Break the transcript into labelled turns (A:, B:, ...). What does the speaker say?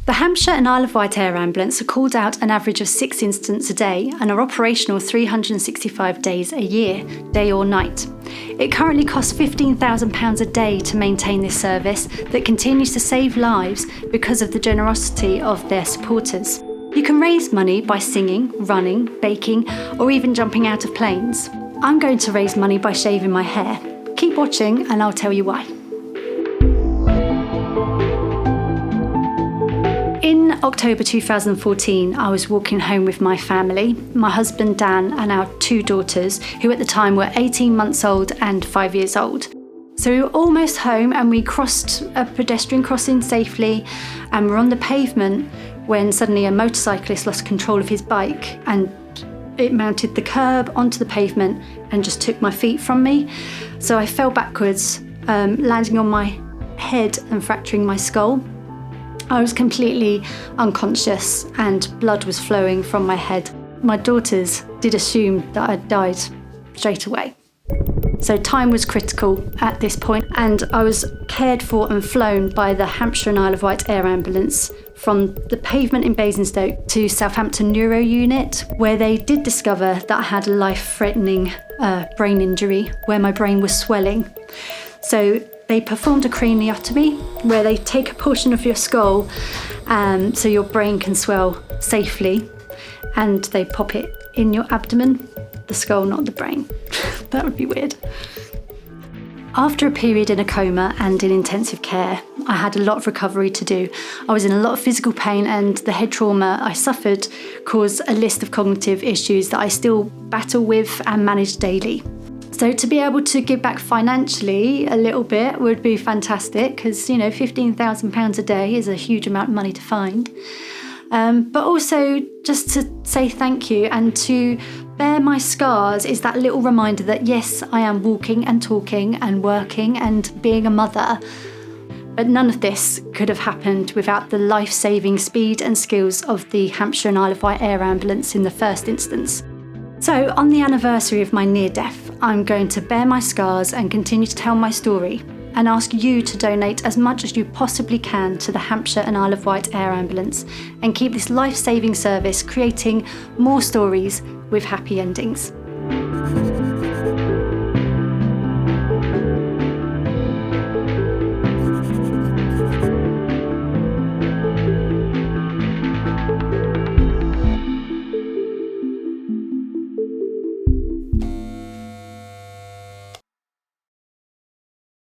A: The Hampshire and Isle of Wight Air Ambulance are called out an average of 6 incidents a day and are operational 365 days a year, day or night. It currently costs £15,000 a day to maintain this service that continues to save lives because of the generosity of their supporters. You can raise money by singing, running, baking, or even jumping out of planes. I'm going to raise money by shaving my hair. Keep watching and I'll tell you why. In October 2014, I was walking home with my family, my husband Dan and our 2 daughters, who at the time were 18 months old and 5 years old. So we were almost home and we crossed a pedestrian crossing safely and were on the pavement when suddenly a motorcyclist lost control of his bike and it mounted the curb onto the pavement and just took my feet from me. So I fell backwards, landing on my head and fracturing my skull. I was completely unconscious and blood was flowing from my head. My daughters did assume that I'd died straight away. So time was critical at this point, and I was cared for and flown by the Hampshire and Isle of Wight Air Ambulance from the pavement in Basingstoke to Southampton Neuro Unit, where they did discover that I had a life-threatening brain injury where my brain was swelling. So they performed a craniotomy where they take a portion of your skull so your brain can swell safely, and they pop it in your abdomen, the skull, not the brain. That would be weird. After a period in a coma and in intensive care, I had a lot of recovery to do. I was in a lot of physical pain, and the head trauma I suffered caused a list of cognitive issues that I still battle with and manage daily. So to be able to give back financially a little bit would be fantastic, because £15,000 a day is a huge amount of money to find. But also just to say thank you and to bear my scars is that little reminder that yes, I am walking and talking and working and being a mother. But none of this could have happened without the life-saving speed and skills of the Hampshire and Isle of Wight Air Ambulance in the first instance. So on the anniversary of my near-death, I'm going to bear my scars and continue to tell my story and ask you to donate as much as you possibly can to the Hampshire and Isle of Wight Air Ambulance and keep this life-saving service creating more stories with happy endings.